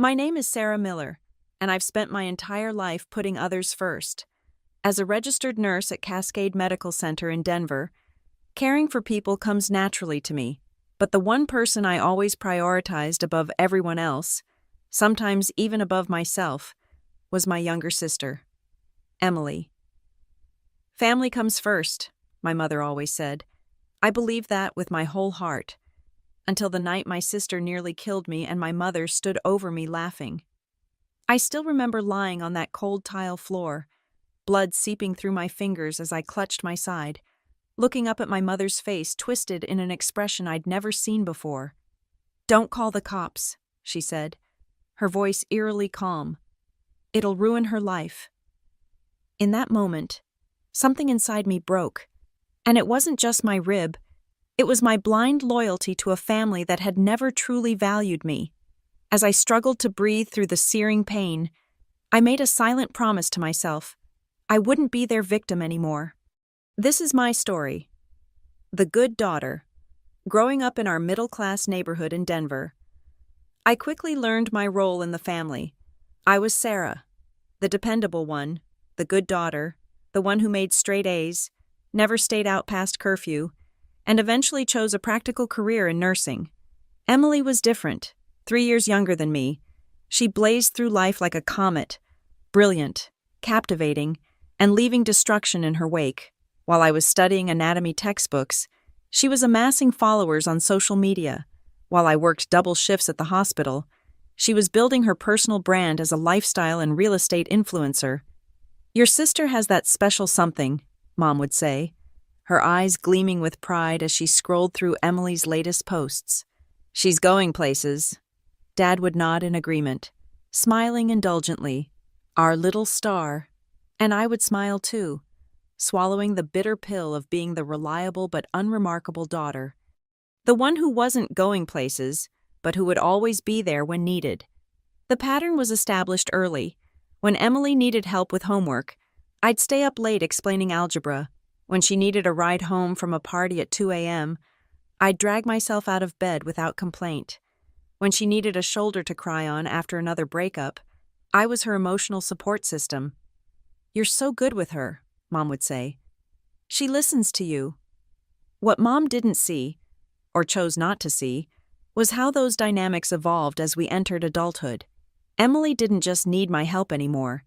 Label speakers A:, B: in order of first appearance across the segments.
A: My name is Sarah Miller, and I've spent my entire life putting others first. As a registered nurse at Cascade Medical Center in Denver, caring for people comes naturally to me, but the one person I always prioritized above everyone else, sometimes even above myself, was my younger sister, Emily. Family comes first, my mother always said. I believed that with my whole heart, until the night my sister nearly killed me and my mother stood over me laughing. I still remember lying on that cold tile floor, blood seeping through my fingers as I clutched my side, looking up at my mother's face twisted in an expression I'd never seen before. "Don't call the cops," she said, her voice eerily calm. "It'll ruin her life." In that moment, something inside me broke, and it wasn't just my rib, it was my blind loyalty to a family that had never truly valued me. As I struggled to breathe through the searing pain, I made a silent promise to myself. I wouldn't be their victim anymore. This is my story. The good daughter, growing up in our middle-class neighborhood in Denver. I quickly learned my role in the family. I was Sarah, the dependable one, the good daughter, the one who made straight A's, never stayed out past curfew, and eventually chose a practical career in nursing. Emily was different, 3 years younger than me. She blazed through life like a comet, brilliant, captivating, and leaving destruction in her wake. While I was studying anatomy textbooks, she was amassing followers on social media. While I worked double shifts at the hospital, she was building her personal brand as a lifestyle and real estate influencer. "Your sister has that special something," Mom would say, her eyes gleaming with pride as she scrolled through Emily's latest posts. "She's going places." Dad would nod in agreement, smiling indulgently. "Our little star." And I would smile too, swallowing the bitter pill of being the reliable but unremarkable daughter. The one who wasn't going places, but who would always be there when needed. The pattern was established early. When Emily needed help with homework, I'd stay up late explaining algebra. When she needed a ride home from a party at 2 a.m., I'd drag myself out of bed without complaint. When she needed a shoulder to cry on after another breakup, I was her emotional support system. "You're so good with her," Mom would say. "She listens to you." What Mom didn't see, or chose not to see, was how those dynamics evolved as we entered adulthood. Emily didn't just need my help anymore.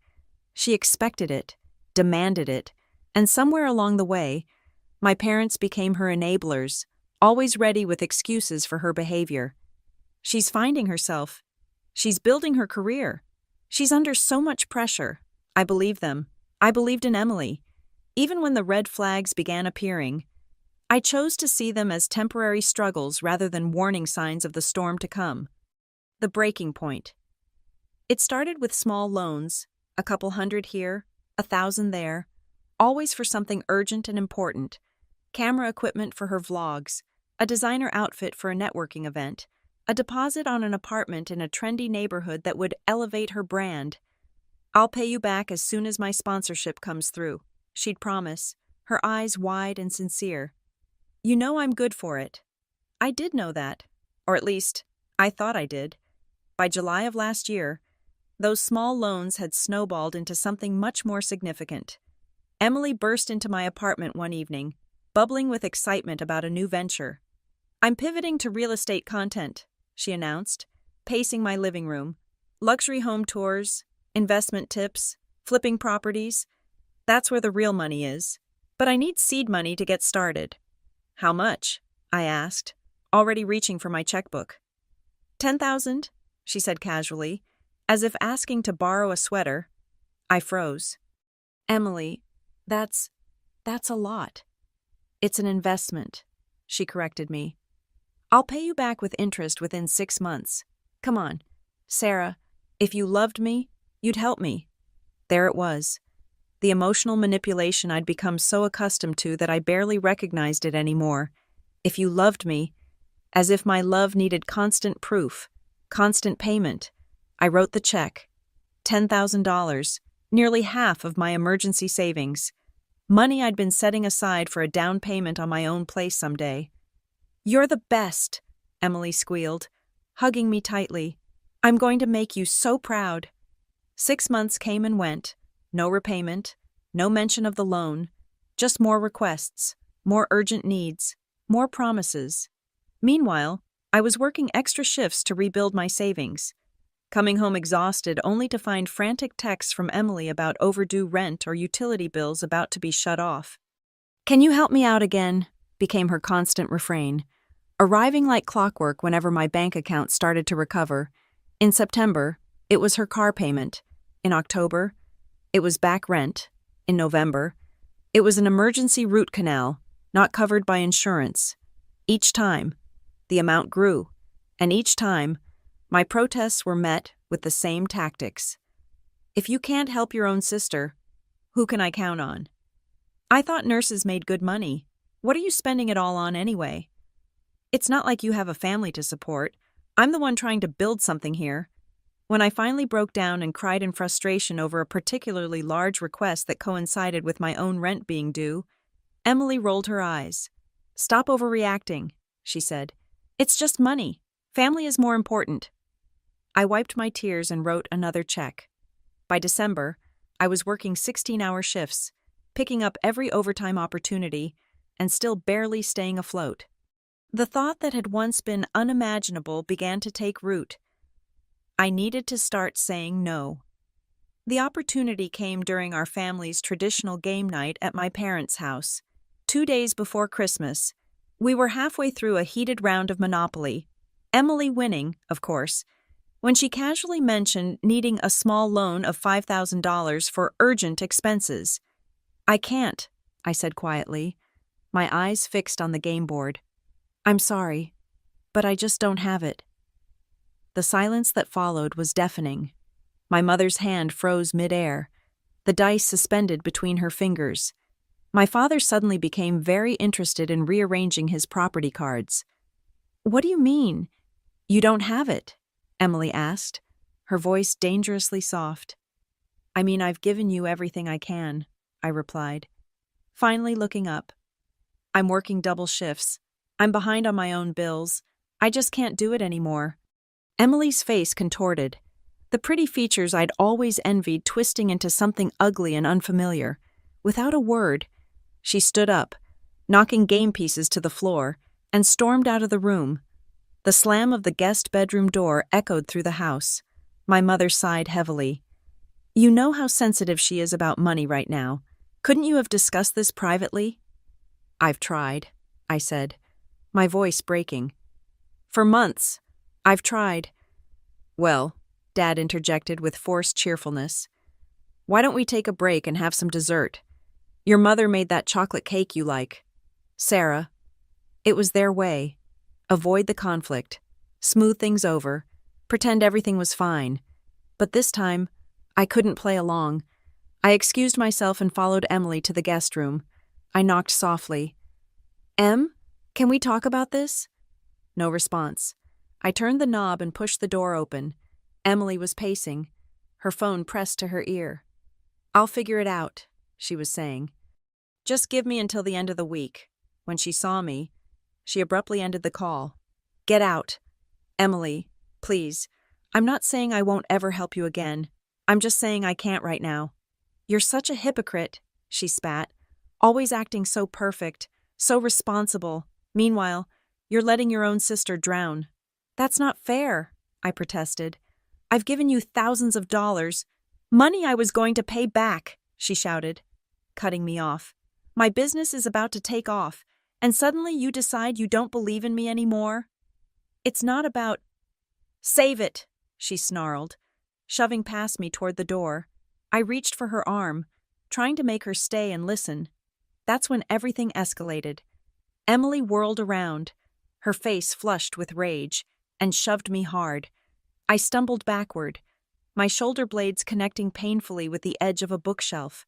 A: She expected it, demanded it, and somewhere along the way, my parents became her enablers, always ready with excuses for her behavior. "She's finding herself. She's building her career. She's under so much pressure." I believed them. I believed in Emily. Even when the red flags began appearing, I chose to see them as temporary struggles rather than warning signs of the storm to come. The breaking point. It started with small loans, a couple hundred here, 1,000 there, always for something urgent and important. Camera equipment for her vlogs, a designer outfit for a networking event, a deposit on an apartment in a trendy neighborhood that would elevate her brand. "I'll pay you back as soon as my sponsorship comes through," she'd promise, her eyes wide and sincere. "You know I'm good for it." I did know that, or at least, I thought I did. By July of last year, those small loans had snowballed into something much more significant. Emily burst into my apartment one evening, bubbling with excitement about a new venture. "I'm pivoting to real estate content," she announced, pacing my living room. "Luxury home tours, investment tips, flipping properties. That's where the real money is. But I need seed money to get started." "How much?" I asked, already reaching for my checkbook. 10,000, she said casually, as if asking to borrow a sweater. I froze. "Emily, that's a lot." "It's an investment," she corrected me. "I'll pay you back with interest within 6 months. Come on, Sarah, if you loved me, you'd help me." There it was, the emotional manipulation I'd become so accustomed to that I barely recognized it anymore. If you loved me, as if my love needed constant proof, constant payment. I wrote the check. $10,000, nearly half of my emergency savings. Money I'd been setting aside for a down payment on my own place someday. "You're the best," Emily squealed, hugging me tightly. I'm going to make you so proud." 6 months came and went. No repayment, no mention of the loan, just more requests, more urgent needs, more promises. Meanwhile, I was working extra shifts to rebuild my savings, coming home exhausted only to find frantic texts from Emily about overdue rent or utility bills about to be shut off. "Can you help me out again?" became her constant refrain, arriving like clockwork whenever my bank account started to recover. In September, it was her car payment. In October, it was back rent. In November, it was an emergency root canal, not covered by insurance. Each time, the amount grew, and each time, my protests were met with the same tactics. "If you can't help your own sister, who can I count on? I thought nurses made good money. What are you spending it all on anyway? It's not like you have a family to support. I'm the one trying to build something here." When I finally broke down and cried in frustration over a particularly large request that coincided with my own rent being due, Emily rolled her eyes. "Stop overreacting," she said. "It's just money. Family is more important." I wiped my tears and wrote another check. By December, I was working 16-hour shifts, picking up every overtime opportunity, and still barely staying afloat. The thought that had once been unimaginable began to take root. I needed to start saying no. The opportunity came during our family's traditional game night at my parents' house. 2 days before Christmas, we were halfway through a heated round of Monopoly, Emily winning, of course, when she casually mentioned needing a small loan of $5,000 for urgent expenses. "I can't," I said quietly, my eyes fixed on the game board. "I'm sorry, but I just don't have it." The silence that followed was deafening. My mother's hand froze mid-air, the dice suspended between her fingers. My father suddenly became very interested in rearranging his property cards. "What do you mean? You don't have it?" Emily asked, her voice dangerously soft. "I mean, I've given you everything I can," I replied, finally looking up. "I'm working double shifts. I'm behind on my own bills. I just can't do it anymore." Emily's face contorted, the pretty features I'd always envied twisting into something ugly and unfamiliar. Without a word, she stood up, knocking game pieces to the floor, and stormed out of the room. The slam of the guest bedroom door echoed through the house. My mother sighed heavily. "You know how sensitive she is about money right now. Couldn't you have discussed this privately?" "I've tried," I said, my voice breaking. "For months, I've tried." "Well," Dad interjected with forced cheerfulness, "why don't we take a break and have some dessert? Your mother made that chocolate cake you like." "Sarah." It was their way. Avoid the conflict, smooth things over, pretend everything was fine. But this time, I couldn't play along. I excused myself and followed Emily to the guest room. I knocked softly. "Em, can we talk about this?" No response. I turned the knob and pushed the door open. Emily was pacing, her phone pressed to her ear. "I'll figure it out," she was saying. "Just give me until the end of the week." When she saw me, she abruptly ended the call. "Get out. Emily, please. I'm not saying I won't ever help you again. I'm just saying I can't right now." "You're such a hypocrite," she spat, "always acting so perfect, so responsible. Meanwhile, you're letting your own sister drown." "That's not fair," I protested. "I've given you thousands of dollars. Money I was going to pay back," she shouted, cutting me off. "My business is about to take off, and suddenly you decide you don't believe in me anymore? It's not about—" "Save it," she snarled, shoving past me toward the door. I reached for her arm, trying to make her stay and listen. That's when everything escalated. Emily whirled around, her face flushed with rage, and shoved me hard. I stumbled backward, my shoulder blades connecting painfully with the edge of a bookshelf.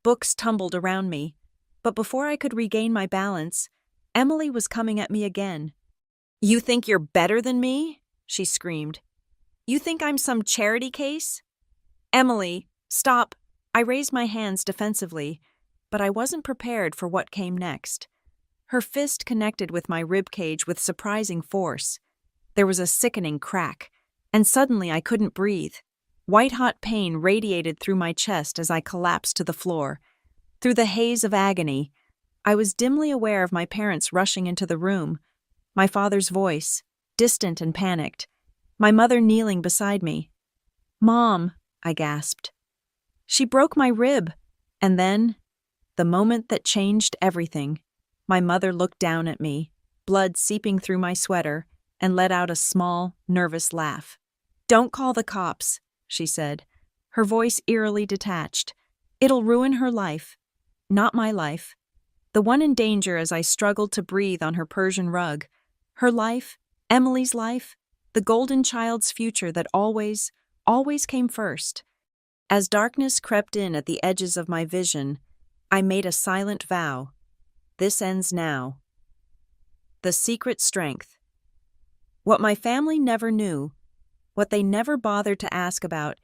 A: Books tumbled around me, but before I could regain my balance, Emily was coming at me again. "You think you're better than me?" she screamed. "You think I'm some charity case?" "Emily, stop." I raised my hands defensively, but I wasn't prepared for what came next. Her fist connected with my ribcage with surprising force. There was a sickening crack, and suddenly I couldn't breathe. White-hot pain radiated through my chest as I collapsed to the floor. Through the haze of agony, I was dimly aware of my parents rushing into the room, my father's voice, distant and panicked, my mother kneeling beside me. "Mom," I gasped. "She broke my rib." And then, the moment that changed everything, my mother looked down at me, blood seeping through my sweater, and let out a small, nervous laugh. "Don't call the cops," she said, her voice eerily detached. "It'll ruin her life. Not my life. The one in danger as I struggled to breathe on her Persian rug. Her life, Emily's life, the golden child's future that always came first." As darkness crept in at the edges of my vision, I made a silent vow. This ends now. The secret strength. What my family never knew, what they never bothered to ask about,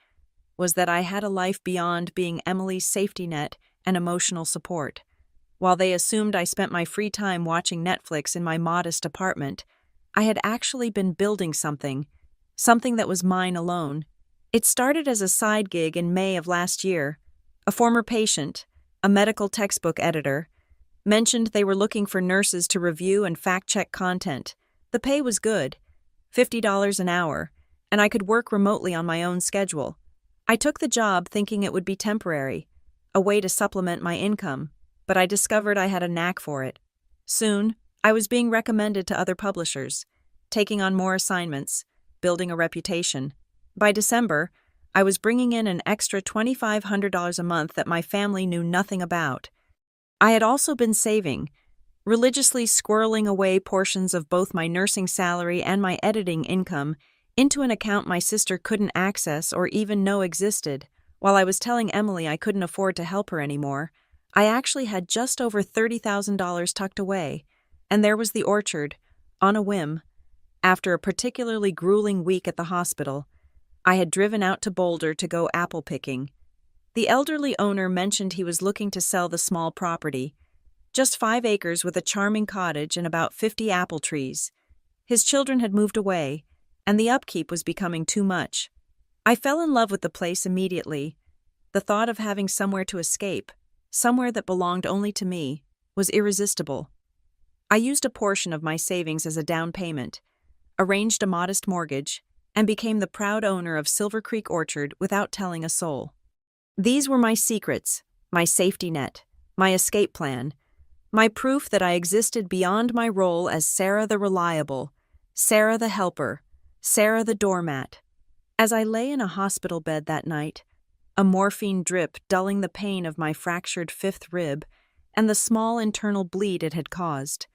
A: was that I had a life beyond being Emily's safety net and emotional support. While they assumed I spent my free time watching Netflix in my modest apartment, I had actually been building something that was mine alone. It started as a side gig in May of last year. A former patient, a medical textbook editor, mentioned they were looking for nurses to review and fact-check content. The pay was good, $50 an hour, and I could work remotely on my own schedule. I took the job thinking it would be temporary, a way to supplement my income, but I discovered I had a knack for it. Soon, I was being recommended to other publishers, taking on more assignments, building a reputation. By December, I was bringing in an extra $2,500 a month that my family knew nothing about. I had also been saving, religiously squirreling away portions of both my nursing salary and my editing income into an account my sister couldn't access or even know existed. While I was telling Emily I couldn't afford to help her anymore, I actually had just over $30,000 tucked away, and there was the orchard, on a whim. After a particularly grueling week at the hospital, I had driven out to Boulder to go apple picking. The elderly owner mentioned he was looking to sell the small property, just 5 acres with a charming cottage and about 50 apple trees. His children had moved away, and the upkeep was becoming too much. I fell in love with the place immediately. The thought of having somewhere to escape, somewhere that belonged only to me, was irresistible. I used a portion of my savings as a down payment, arranged a modest mortgage, and became the proud owner of Silver Creek Orchard without telling a soul. These were my secrets, my safety net, my escape plan, my proof that I existed beyond my role as Sarah the Reliable, Sarah the Helper, Sarah the Doormat. As I lay in a hospital bed that night, a morphine drip dulling the pain of my fractured 5th rib and the small internal bleed it had caused,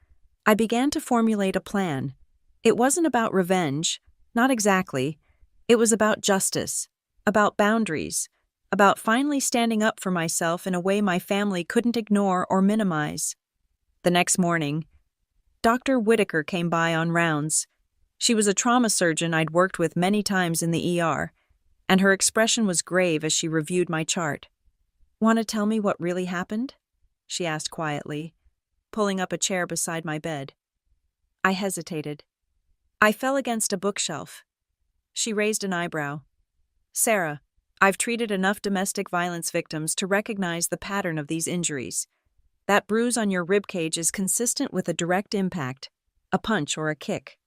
A: I began to formulate a plan. It wasn't about revenge, not exactly. It was about justice, about boundaries, about finally standing up for myself in a way my family couldn't ignore or minimize. The next morning, Dr. Whitaker came by on rounds. She was a trauma surgeon I'd worked with many times in the ER, and her expression was grave as she reviewed my chart. "Want to tell me what really happened?" she asked quietly, pulling up a chair beside my bed. I hesitated. I fell against a bookshelf. She raised an eyebrow. "Sarah, I've treated enough domestic violence victims to recognize the pattern of these injuries. That bruise on your ribcage is consistent with a direct impact, a punch or a kick."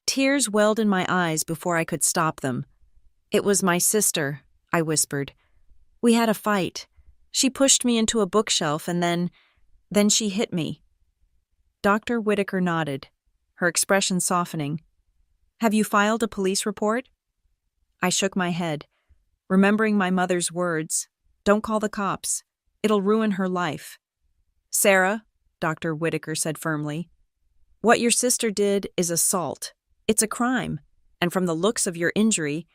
A: Tears welled in my eyes before I could stop them. "It was my sister," I whispered. "We had a fight. She pushed me into a bookshelf and then she hit me." Dr. Whitaker nodded, her expression softening. "Have you filed a police report?" I shook my head, remembering my mother's words, "Don't call the cops. It'll ruin her life." "Sarah," Dr. Whitaker said firmly, "what your sister did is assault. It's a crime, and from the looks of your injury,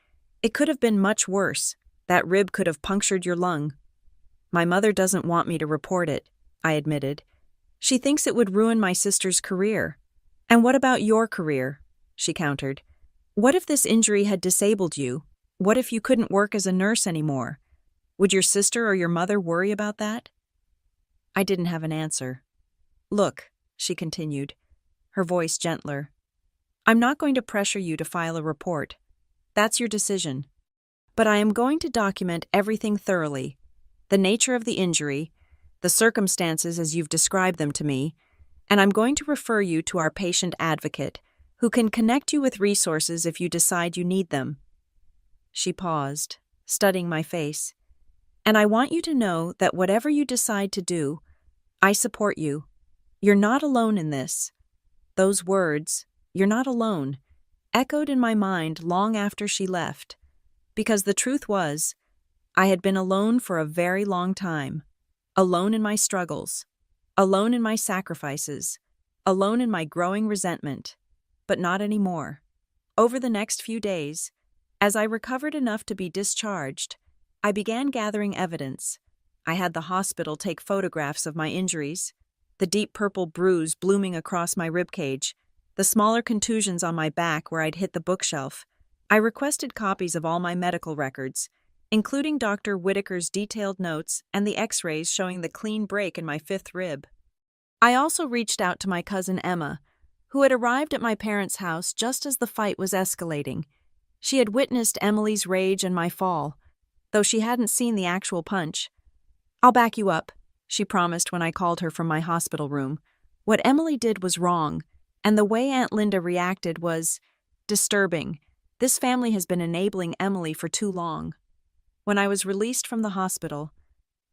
A: it could have been much worse. That rib could have punctured your lung." "My mother doesn't want me to report it," I admitted. "She thinks it would ruin my sister's career." "And what about your career?" she countered. "What if this injury had disabled you? What if you couldn't work as a nurse anymore? Would your sister or your mother worry about that?" I didn't have an answer. "Look," she continued, her voice gentler, "I'm not going to pressure you to file a report. That's your decision. But I am going to document everything thoroughly: the nature of the injury, the circumstances as you've described them to me, and I'm going to refer you to our patient advocate, who can connect you with resources if you decide you need them. She paused, studying my face. And I want you to know that whatever you decide to do, I support you. You're not alone in this. Those words, "you're not alone," echoed in my mind long after she left, because the truth was, I had been alone for a very long time, alone in my struggles, alone in my sacrifices, alone in my growing resentment, but not anymore. Over the next few days, as I recovered enough to be discharged, I began gathering evidence. I had the hospital take photographs of my injuries, the deep purple bruise blooming across my ribcage, the smaller contusions on my back where I'd hit the bookshelf. I requested copies of all my medical records, including Dr. Whitaker's detailed notes and the x-rays showing the clean break in my fifth rib. I also reached out to my cousin Emma, who had arrived at my parents' house just as the fight was escalating. She had witnessed Emily's rage and my fall, though she hadn't seen the actual punch. "I'll back you up," she promised when I called her from my hospital room. What Emily did was wrong, and the way Aunt Linda reacted was disturbing. This family has been enabling Emily for too long. When I was released from the hospital,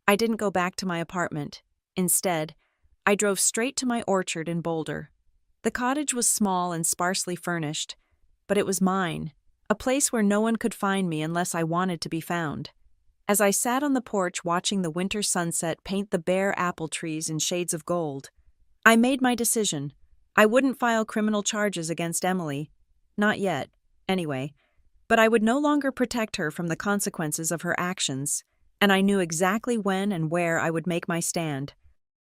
A: I didn't go back to my apartment. Instead, I drove straight to my orchard in Boulder. The cottage was small and sparsely furnished, but it was mine, a place where no one could find me unless I wanted to be found. As I sat on the porch watching the winter sunset paint the bare apple trees in shades of gold, I made my decision. I wouldn't file criminal charges against Emily. Not yet, anyway. But I would no longer protect her from the consequences of her actions, and I knew exactly when and where I would make my stand.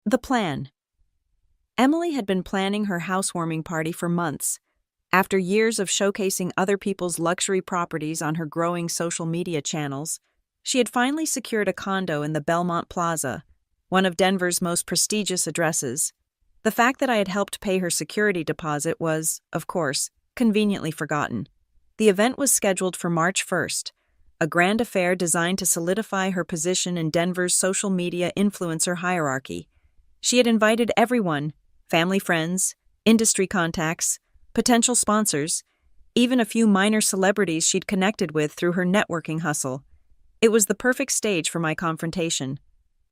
A: The plan. Emily had been planning her housewarming party for months. After years of showcasing other people's luxury properties on her growing social media channels, she had finally secured a condo in the Belmont Plaza, one of Denver's most prestigious addresses. The fact that I had helped pay her security deposit was, of course, conveniently forgotten. The event was scheduled for March 1st, a grand affair designed to solidify her position in Denver's social media influencer hierarchy. She had invited everyone: family, friends, industry contacts, potential sponsors, even a few minor celebrities she'd connected with through her networking hustle. It was the perfect stage for my confrontation,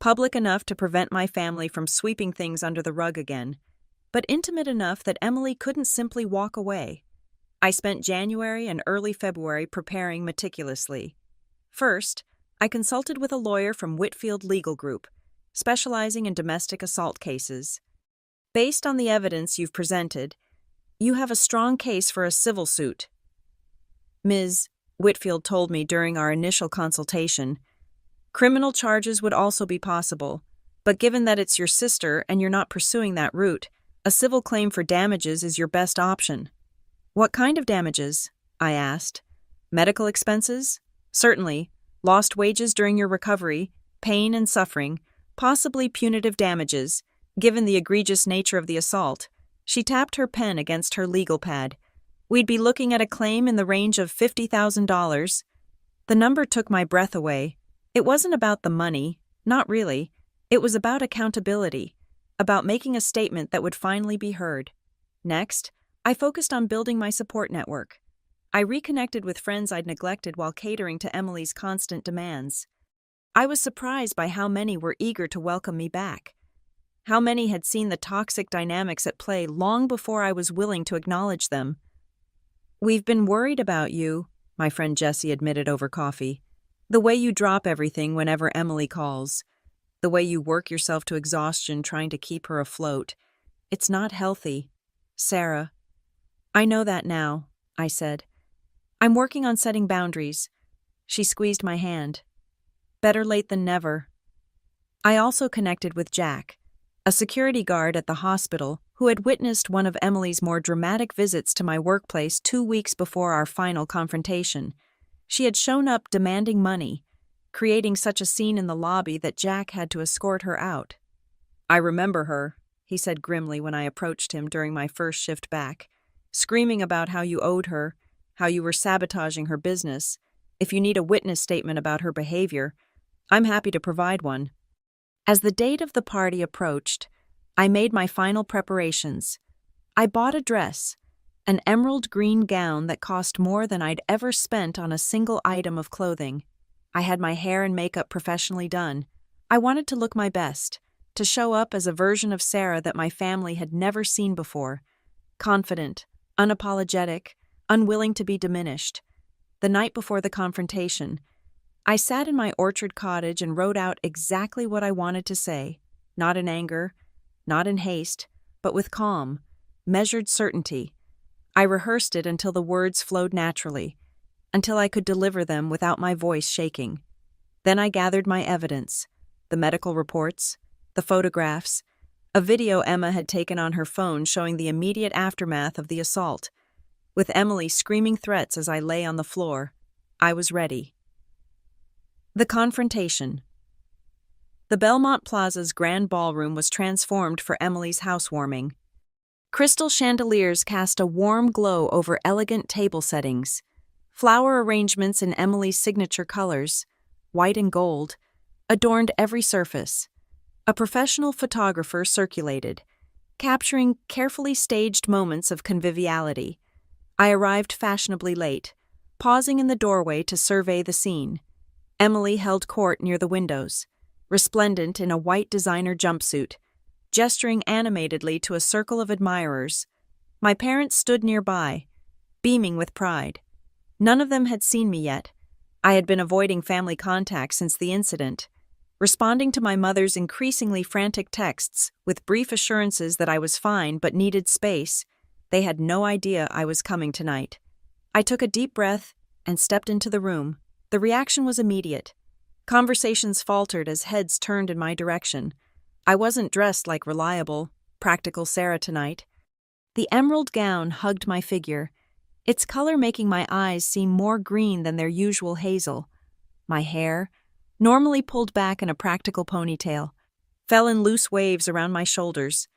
A: public enough to prevent my family from sweeping things under the rug again, but intimate enough that Emily couldn't simply walk away. I spent January and early February preparing meticulously. First, I consulted with a lawyer from Whitfield Legal Group, specializing in domestic assault cases. "Based on the evidence you've presented, you have a strong case for a civil suit," Ms. Whitfield told me during our initial consultation. "Criminal charges would also be possible, but given that it's your sister and you're not pursuing that route, a civil claim for damages is your best option." "What kind of damages?" I asked. "Medical expenses? Certainly. Lost wages during your recovery, pain and suffering, possibly punitive damages, given the egregious nature of the assault." She tapped her pen against her legal pad. "We'd be looking at a claim in the range of $50,000. The number took my breath away. It wasn't about the money, not really. It was about accountability, about making a statement that would finally be heard. Next, I focused on building my support network. I reconnected with friends I'd neglected while catering to Emily's constant demands. I was surprised by how many were eager to welcome me back. How many had seen the toxic dynamics at play long before I was willing to acknowledge them. "We've been worried about you," my friend Jessie admitted over coffee. "The way you drop everything whenever Emily calls. The way you work yourself to exhaustion trying to keep her afloat. It's not healthy. Sarah." "I know that now," I said. "I'm working on setting boundaries." She squeezed my hand. "Better late than never." I also connected with Jack, a security guard at the hospital who had witnessed one of Emily's more dramatic visits to my workplace 2 weeks before our final confrontation. She had shown up demanding money, creating such a scene in the lobby that Jack had to escort her out. "I remember her," he said grimly when I approached him during my first shift back, "screaming about how you owed her, how you were sabotaging her business. If you need a witness statement about her behavior, I'm happy to provide one." As the date of the party approached, I made my final preparations. I bought a dress, an emerald green gown that cost more than I'd ever spent on a single item of clothing. I had my hair and makeup professionally done. I wanted to look my best, to show up as a version of Sarah that my family had never seen before. Confident, unapologetic, unwilling to be diminished. The night before the confrontation, I sat in my orchard cottage and wrote out exactly what I wanted to say, not in anger, not in haste, but with calm, measured certainty. I rehearsed it until the words flowed naturally, until I could deliver them without my voice shaking. Then I gathered my evidence, the medical reports, the photographs, a video Emma had taken on her phone showing the immediate aftermath of the assault. With Emily screaming threats as I lay on the floor, I was ready. The confrontation. The Belmont Plaza's grand ballroom was transformed for Emily's housewarming. Crystal chandeliers cast a warm glow over elegant table settings. Flower arrangements in Emily's signature colors, white and gold, adorned every surface. A professional photographer circulated, capturing carefully staged moments of conviviality. I arrived fashionably late, pausing in the doorway to survey the scene. Emily held court near the windows, resplendent in a white designer jumpsuit, gesturing animatedly to a circle of admirers. My parents stood nearby, beaming with pride. None of them had seen me yet. I had been avoiding family contact since the incident, responding to my mother's increasingly frantic texts with brief assurances that I was fine but needed space. They had no idea I was coming tonight. I took a deep breath and stepped into the room. The reaction was immediate. Conversations faltered as heads turned in my direction. I wasn't dressed like reliable, practical Sarah tonight. The emerald gown hugged my figure, its color making my eyes seem more green than their usual hazel. My hair, normally pulled back in a practical ponytail, fell in loose waves around my shoulders.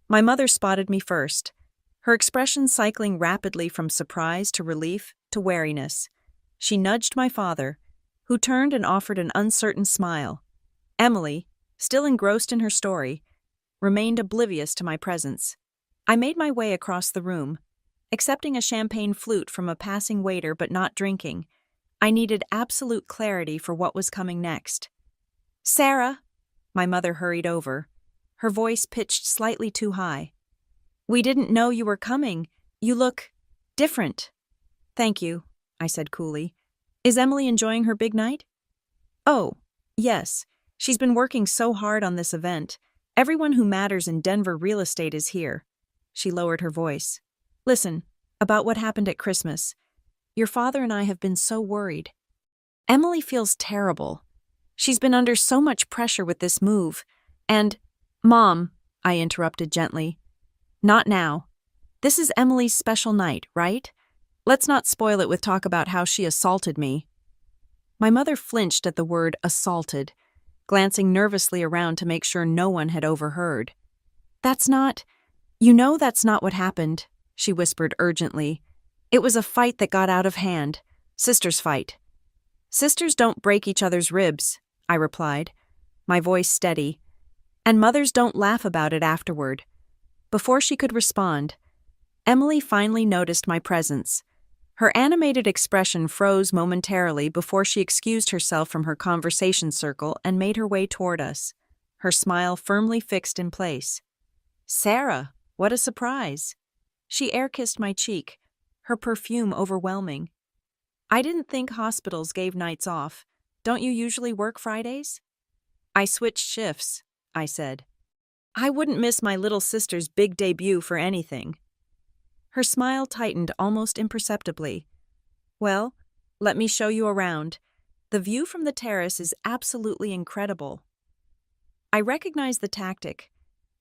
A: My mother spotted me first, her expression cycling rapidly from surprise to relief to wariness. She nudged my father, who turned and offered an uncertain smile. Emily, still engrossed in her story, remained oblivious to my presence. I made my way across the room, accepting a champagne flute from a passing waiter but not drinking. I needed absolute clarity for what was coming next. "Sarah," my mother hurried over, her voice pitched slightly too high. "We didn't know you were coming. You look different." "Thank you," I said coolly. "Is Emily enjoying her big night?" "Oh, yes. She's been working so hard on this event. Everyone who matters in Denver real estate is here." She lowered her voice. "Listen, about what happened at Christmas. Your father and I have been so worried. Emily feels terrible. She's been under so much pressure with this move. And, Mom," I interrupted gently, "not now. This is Emily's special night, right? Let's not spoil it with talk about how she assaulted me." My mother flinched at the word assaulted, glancing nervously around to make sure no one had overheard. That's not what happened," she whispered urgently. "It was a fight that got out of hand. Sisters fight." "Sisters don't break each other's ribs," I replied, my voice steady. "And mothers don't laugh about it afterward." Before she could respond, Emily finally noticed my presence. Her animated expression froze momentarily before she excused herself from her conversation circle and made her way toward us, her smile firmly fixed in place. "Sarah, what a surprise." She air-kissed my cheek, her perfume overwhelming. "I didn't think hospitals gave nights off. Don't you usually work Fridays?" "I switched shifts," I said. "I wouldn't miss my little sister's big debut for anything." Her smile tightened almost imperceptibly. "Well, let me show you around. The view from the terrace is absolutely incredible." I recognized the tactic.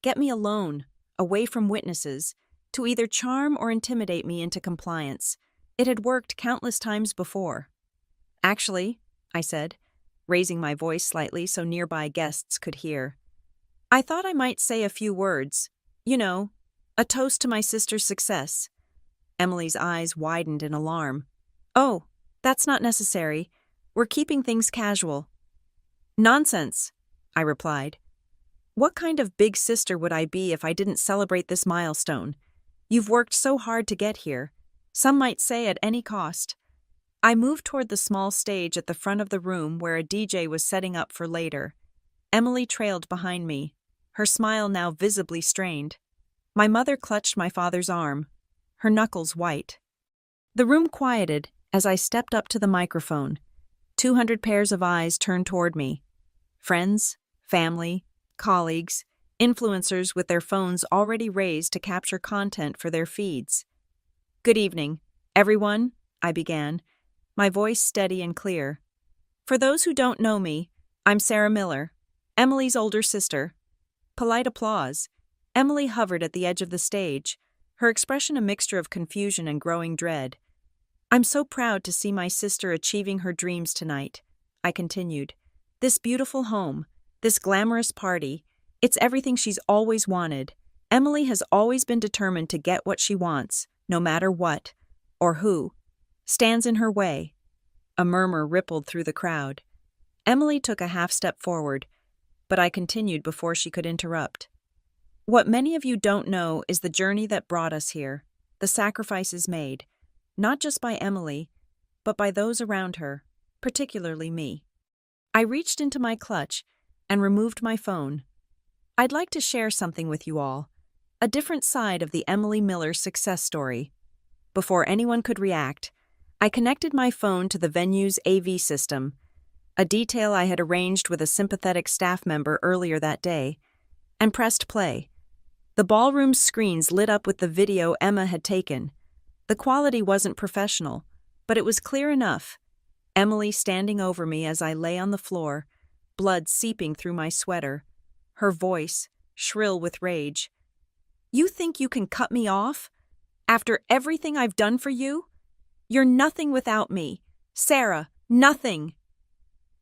A: Get me alone, away from witnesses, to either charm or intimidate me into compliance. It had worked countless times before. "Actually," I said, raising my voice slightly so nearby guests could hear, "I thought I might say a few words. You know, a toast to my sister's success." Emily's eyes widened in alarm. "Oh, that's not necessary. We're keeping things casual." "Nonsense," I replied. "What kind of big sister would I be if I didn't celebrate this milestone? You've worked so hard to get here. Some might say at any cost." I moved toward the small stage at the front of the room where a DJ was setting up for later. Emily trailed behind me, her smile now visibly strained. My mother clutched my father's arm, her knuckles white. The room quieted as I stepped up to the microphone. 200 pairs of eyes turned toward me. Friends, family, colleagues, influencers with their phones already raised to capture content for their feeds. "Good evening, everyone," I began, my voice steady and clear. "For those who don't know me, I'm Sarah Miller, Emily's older sister." Polite applause. Emily hovered at the edge of the stage, her expression a mixture of confusion and growing dread. "I'm so proud to see my sister achieving her dreams tonight," I continued. "This beautiful home, this glamorous party, it's everything she's always wanted. Emily has always been determined to get what she wants, no matter what, or who stands in her way." A murmur rippled through the crowd. Emily took a half step forward, but I continued before she could interrupt. "What many of you don't know is the journey that brought us here, the sacrifices made, not just by Emily, but by those around her, particularly me." I reached into my clutch and removed my phone. "I'd like to share something with you all, a different side of the Emily Miller success story." Before anyone could react, I connected my phone to the venue's AV system, a detail I had arranged with a sympathetic staff member earlier that day, and pressed play. The ballroom's screens lit up with the video Emma had taken. The quality wasn't professional, but it was clear enough. Emily standing over me as I lay on the floor, blood seeping through my sweater, her voice shrill with rage. "You think you can cut me off? After everything I've done for you? You're nothing without me. Sarah, nothing."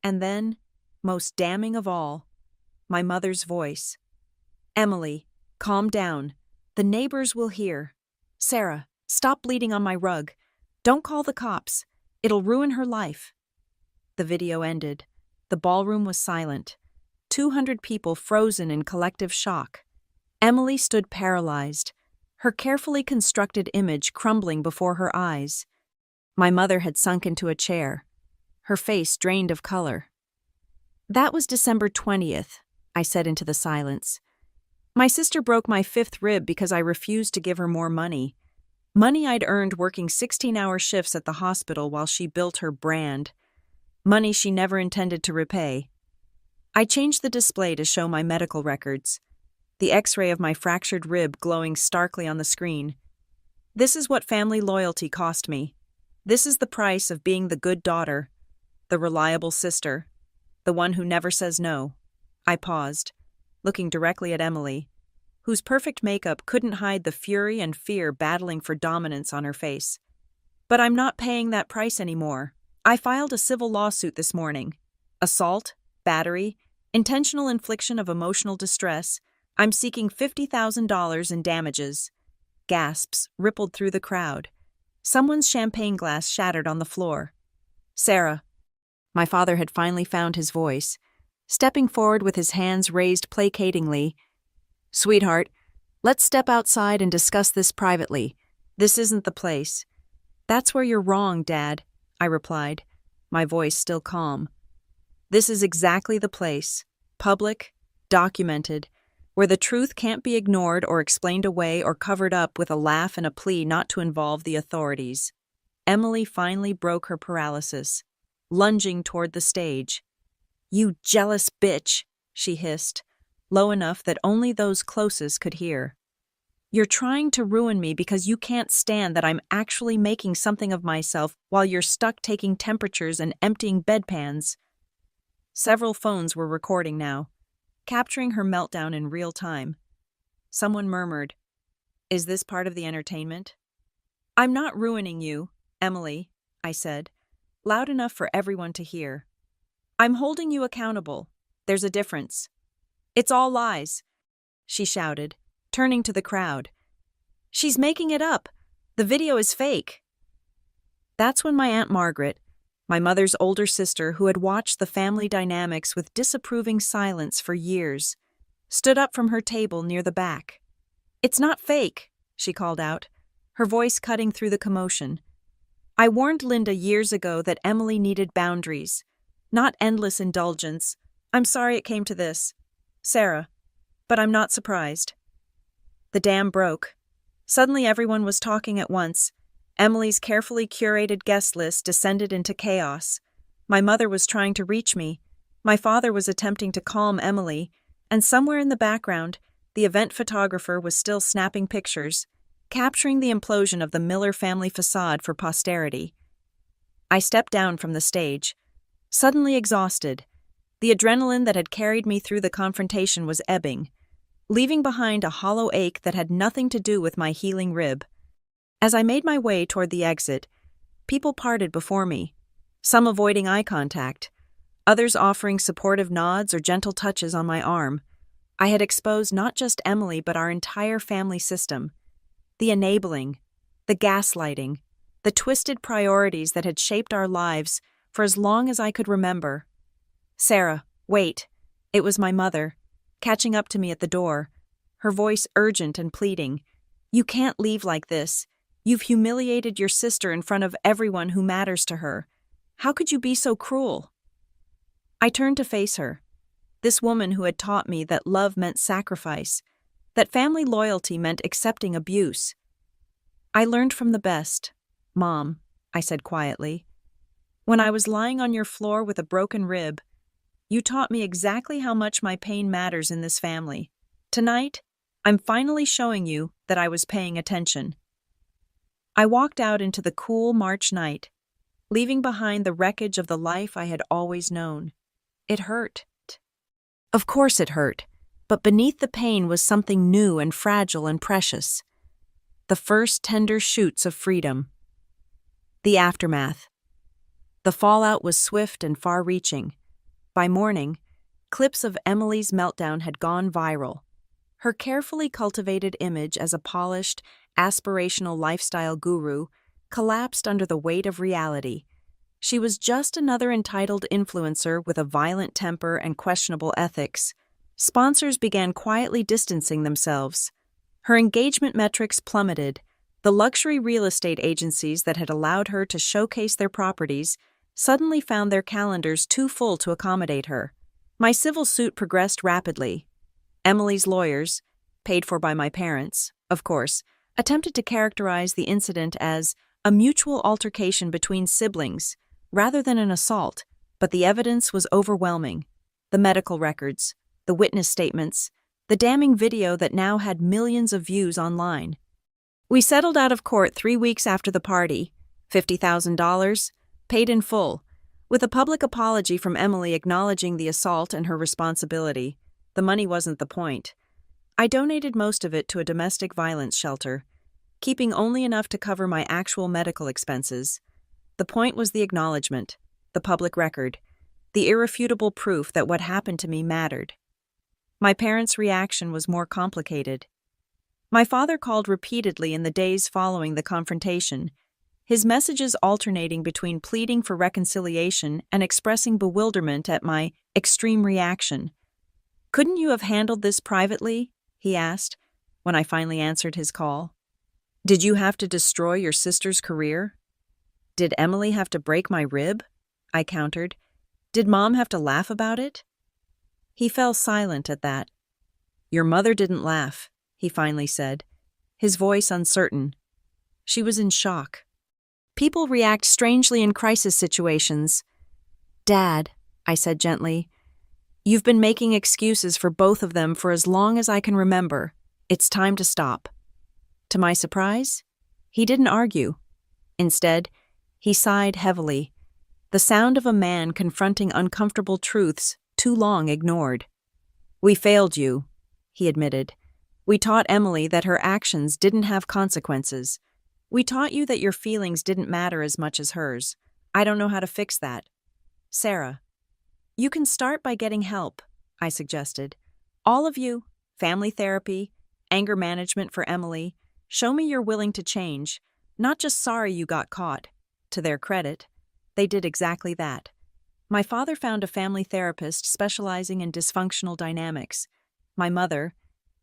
A: And then, most damning of all, my mother's voice. "Emily, calm down. The neighbors will hear. Sarah, stop bleeding on my rug. Don't call the cops. It'll ruin her life." The video ended. The ballroom was silent. 200 people frozen in collective shock. Emily stood paralyzed, her carefully constructed image crumbling before her eyes. My mother had sunk into a chair, her face drained of color. "That was December 20th, I said into the silence. "My sister broke my 5th rib because I refused to give her more money. Money I'd earned working 16-hour shifts at the hospital while she built her brand. Money she never intended to repay. I changed the display to show my medical records, the X-ray of my fractured rib glowing starkly on the screen. This is what family loyalty cost me. This is the price of being the good daughter, the reliable sister, the one who never says no." I paused, looking directly at Emily, whose perfect makeup couldn't hide the fury and fear battling for dominance on her face. "But I'm not paying that price anymore. I filed a civil lawsuit this morning. Assault, battery, intentional infliction of emotional distress. I'm seeking $50,000 in damages." Gasps rippled through the crowd. Someone's champagne glass shattered on the floor. "Sarah." My father had finally found his voice, stepping forward with his hands raised placatingly. "Sweetheart, let's step outside and discuss this privately. This isn't the place." "That's where you're wrong, Dad," I replied, my voice still calm. "This is exactly the place, public, documented, where the truth can't be ignored or explained away or covered up with a laugh and a plea not to involve the authorities." Emily finally broke her paralysis, lunging toward the stage. "You jealous bitch," she hissed, low enough that only those closest could hear. "You're trying to ruin me because you can't stand that I'm actually making something of myself while you're stuck taking temperatures and emptying bedpans." Several phones were recording now, capturing her meltdown in real time. Someone murmured, "Is this part of the entertainment?" "I'm not ruining you, Emily," I said, loud enough for everyone to hear. "I'm holding you accountable. There's a difference." "It's all lies," she shouted, turning to the crowd. "She's making it up. The video is fake. That's when my Aunt Margaret, my mother's older sister who had watched the family dynamics with disapproving silence for years, stood up from her table near the back. "It's not fake," she called out, her voice cutting through the commotion. "I warned Linda years ago that Emily needed boundaries, not endless indulgence. I'm sorry it came to this, Sarah, but I'm not surprised." The dam broke. Suddenly everyone was talking at once. Emily's carefully curated guest list descended into chaos. My mother was trying to reach me. My father was attempting to calm Emily, and somewhere in the background, the event photographer was still snapping pictures, capturing the implosion of the Miller family facade for posterity. I stepped down from the stage, suddenly exhausted. The adrenaline that had carried me through the confrontation was ebbing, leaving behind a hollow ache that had nothing to do with my healing rib. As I made my way toward the exit, people parted before me, some avoiding eye contact, others offering supportive nods or gentle touches on my arm. I had exposed not just Emily but our entire family system. The enabling, the gaslighting, the twisted priorities that had shaped our lives for as long as I could remember. "Sarah, wait." It was my mother, catching up to me at the door, her voice urgent and pleading. "You can't leave like this. You've humiliated your sister in front of everyone who matters to her. How could you be so cruel?" I turned to face her, this woman who had taught me that love meant sacrifice, that family loyalty meant accepting abuse. "I learned from the best, Mom," I said quietly. "When I was lying on your floor with a broken rib, you taught me exactly how much my pain matters in this family. Tonight, I'm finally showing you that I was paying attention." I walked out into the cool March night, leaving behind the wreckage of the life I had always known. It hurt. Of course it hurt, but beneath the pain was something new and fragile and precious. The first tender shoots of freedom. The aftermath. The fallout was swift and far-reaching. By morning, clips of Emily's meltdown had gone viral. Her carefully cultivated image as a polished, aspirational lifestyle guru collapsed under the weight of reality. She was just another entitled influencer with a violent temper and questionable ethics. Sponsors began quietly distancing themselves. Her engagement metrics plummeted. The luxury real estate agencies that had allowed her to showcase their properties suddenly found their calendars too full to accommodate her. My civil suit progressed rapidly. Emily's lawyers, paid for by my parents, of course, attempted to characterize the incident as a mutual altercation between siblings, rather than an assault, but the evidence was overwhelming. The medical records, the witness statements, the damning video that now had millions of views online. We settled out of court 3 weeks after the party, $50,000, paid in full, with a public apology from Emily acknowledging the assault and her responsibility. The money wasn't the point. I donated most of it to a domestic violence shelter, keeping only enough to cover my actual medical expenses. The point was the acknowledgement, the public record, the irrefutable proof that what happened to me mattered. My parents' reaction was more complicated. My father called repeatedly in the days following the confrontation, his messages alternating between pleading for reconciliation and expressing bewilderment at my extreme reaction. "Couldn't you have handled this privately?" he asked, when I finally answered his call. "Did you have to destroy your sister's career? Did Emily have to break my rib?" I countered. "Did Mom have to laugh about it?" He fell silent at that. "Your mother didn't laugh," he finally said, his voice uncertain. "She was in shock." People react strangely in crisis situations. "Dad," I said gently, "you've been making excuses for both of them for as long as I can remember. It's time to stop." To my surprise, he didn't argue. Instead, he sighed heavily, the sound of a man confronting uncomfortable truths too long ignored. "We failed you," he admitted. "We taught Emily that her actions didn't have consequences. We taught you that your feelings didn't matter as much as hers. I don't know how to fix that." "Sarah, you can start by getting help," I suggested. "All of you, family therapy, anger management for Emily. Show me you're willing to change. Not just sorry you got caught. To their credit, they did exactly that. My father found a family therapist specializing in dysfunctional dynamics. My mother,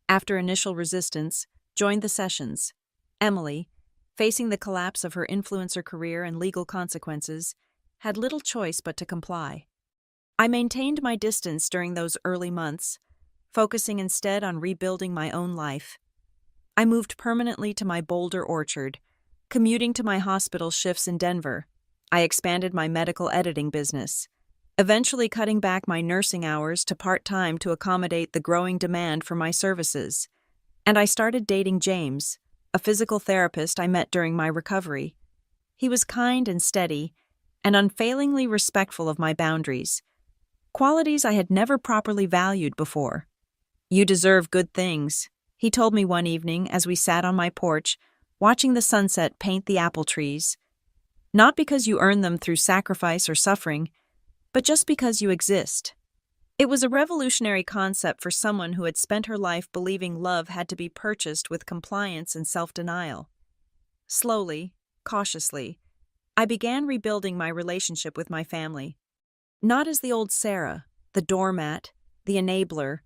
A: after initial resistance, joined the sessions. Emily, facing the collapse of her influencer career and legal consequences, had little choice but to comply. I maintained my distance during those early months, focusing instead on rebuilding my own life. I moved permanently to my Boulder orchard, commuting to my hospital shifts in Denver. I expanded my medical editing business, eventually cutting back my nursing hours to part-time to accommodate the growing demand for my services. And I started dating James, a physical therapist I met during my recovery. He was kind and steady, and unfailingly respectful of my boundaries, qualities I had never properly valued before. "You deserve good things," he told me one evening as we sat on my porch, watching the sunset paint the apple trees. "Not because you earn them through sacrifice or suffering, but just because you exist." It was a revolutionary concept for someone who had spent her life believing love had to be purchased with compliance and self-denial. Slowly, cautiously, I began rebuilding my relationship with my family. Not as the old Sarah, the doormat, the enabler,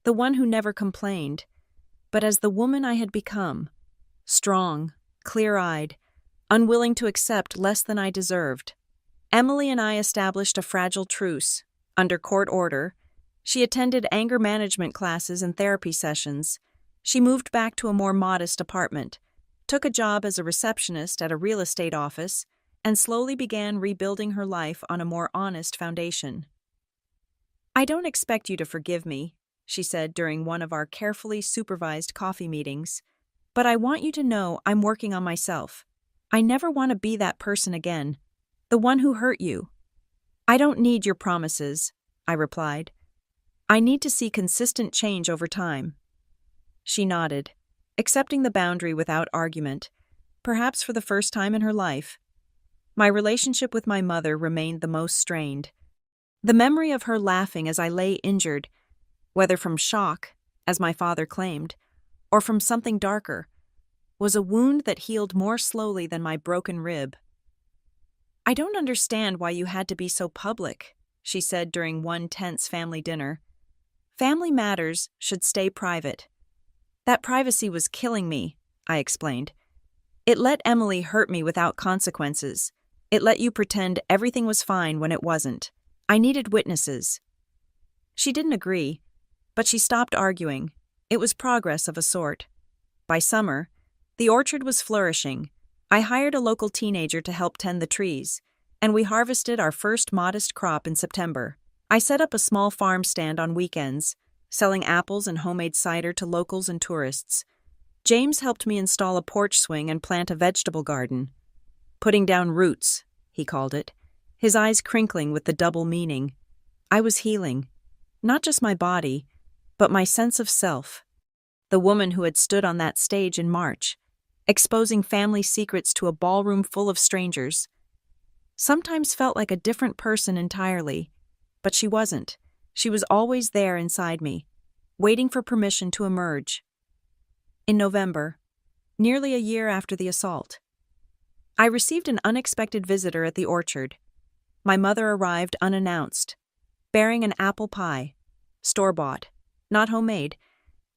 A: the one who never complained, but as the woman I had become, strong, clear-eyed, unwilling to accept less than I deserved. Emily and I established a fragile truce. Under court order, she attended anger management classes and therapy sessions. She moved back to a more modest apartment, took a job as a receptionist at a real estate office, and slowly began rebuilding her life on a more honest foundation. "I don't expect you to forgive me," she said during one of our carefully supervised coffee meetings, "but I want you to know I'm working on myself. I never want to be that person again, the one who hurt you." "I don't need your promises," I replied. "I need to see consistent change over time." She nodded, accepting the boundary without argument, perhaps for the first time in her life. My relationship with my mother remained the most strained. The memory of her laughing as I lay injured, whether from shock, as my father claimed, or from something darker, was a wound that healed more slowly than my broken rib. "I don't understand why you had to be so public," she said during one tense family dinner. "Family matters should stay private." "That privacy was killing me," I explained. "It let Emily hurt me without consequences. It let you pretend everything was fine when it wasn't. I needed witnesses." She didn't agree, but she stopped arguing. It was progress of a sort. By summer, the orchard was flourishing. I hired a local teenager to help tend the trees, and we harvested our first modest crop in September. I set up a small farm stand on weekends, selling apples and homemade cider to locals and tourists. James helped me install a porch swing and plant a vegetable garden. "Putting down roots," he called it, his eyes crinkling with the double meaning. I was healing, not just my body, but my sense of self. The woman who had stood on that stage in March, exposing family secrets to a ballroom full of strangers, sometimes felt like a different person entirely, but she wasn't. She was always there inside me, waiting for permission to emerge. In November, nearly a year after the assault, I received an unexpected visitor at the orchard. My mother arrived unannounced, bearing an apple pie, store-bought, not homemade,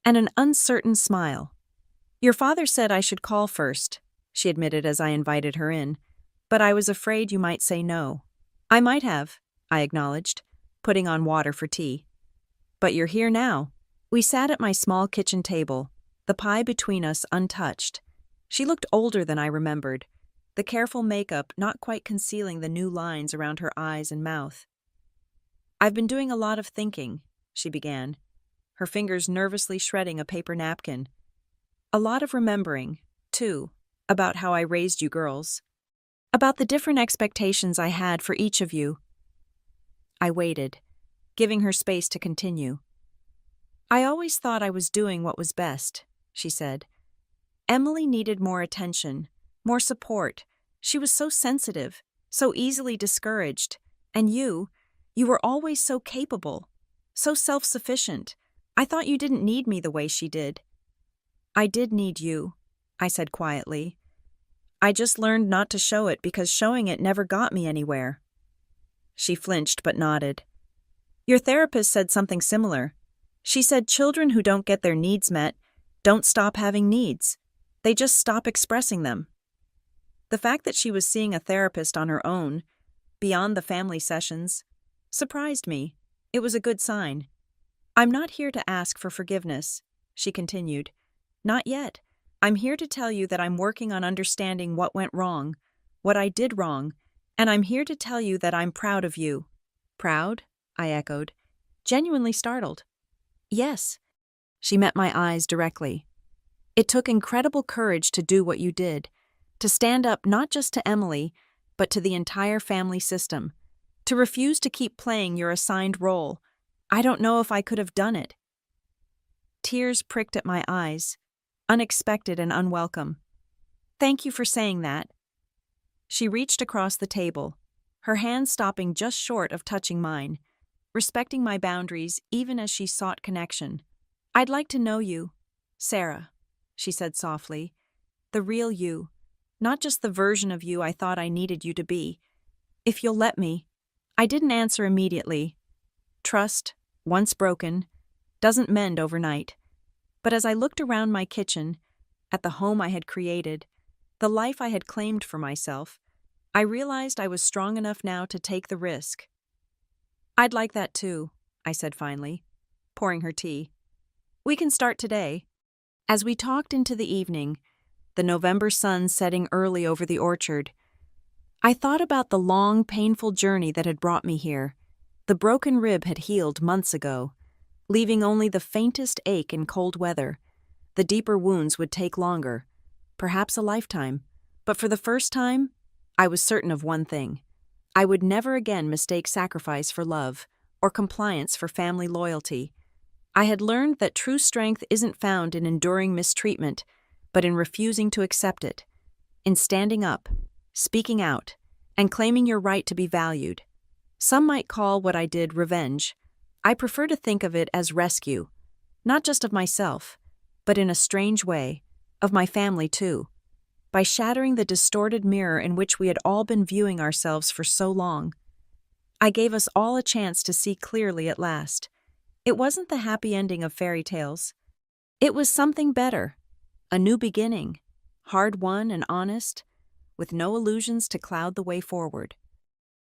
A: and an uncertain smile. "Your father said I should call first," she admitted as I invited her in, "but I was afraid you might say no." "I might have," I acknowledged, putting on water for tea. "But you're here now." We sat at my small kitchen table, the pie between us untouched. She looked older than I remembered, the careful makeup not quite concealing the new lines around her eyes and mouth. "I've been doing a lot of thinking," she began, her fingers nervously shredding a paper napkin. "A lot of remembering, too, about how I raised you girls. About the different expectations I had for each of you." I waited, giving her space to continue. "I always thought I was doing what was best," she said. "Emily needed more attention, more support. She was so sensitive, so easily discouraged. And you were always so capable, so self-sufficient. I thought you didn't need me the way she did." "I did need you," I said quietly. I just learned not to show it because showing it never got me anywhere. She flinched but nodded. Your therapist said something similar. She said children who don't get their needs met don't stop having needs. They just stop expressing them. The fact that she was seeing a therapist on her own, beyond the family sessions, surprised me. It was a good sign. I'm not here to ask for forgiveness, she continued. Not yet. I'm here to tell you that I'm working on understanding what went wrong, what I did wrong, and I'm here to tell you that I'm proud of you. Proud? I echoed, genuinely startled. Yes. She met my eyes directly. It took incredible courage to do what you did, to stand up not just to Emily, but to the entire family system, to refuse to keep playing your assigned role. I don't know if I could have done it. Tears pricked at my eyes, unexpected and unwelcome. Thank you for saying that. She reached across the table, her hand stopping just short of touching mine, respecting my boundaries even as she sought connection. I'd like to know you, Sarah, she said softly. The real you, not just the version of you I thought I needed you to be. If you'll let me. I didn't answer immediately. Trust, once broken, doesn't mend overnight. But as I looked around my kitchen, at the home I had created, the life I had claimed for myself, I realized I was strong enough now to take the risk. I'd like that too, I said finally, pouring her tea. We can start today. As we talked into the evening, the November sun setting early over the orchard, I thought about the long, painful journey that had brought me here. The broken rib had healed months ago, leaving only the faintest ache in cold weather. The deeper wounds would take longer, perhaps a lifetime. But for the first time, I was certain of one thing. I would never again mistake sacrifice for love or compliance for family loyalty. I had learned that true strength isn't found in enduring mistreatment, but in refusing to accept it, in standing up, speaking out, and claiming your right to be valued. Some might call what I did revenge. I prefer to think of it as rescue, not just of myself, but in a strange way, of my family too. By shattering the distorted mirror in which we had all been viewing ourselves for so long, I gave us all a chance to see clearly at last. It wasn't the happy ending of fairy tales. It was something better, a new beginning, hard-won and honest, with no illusions to cloud the way forward.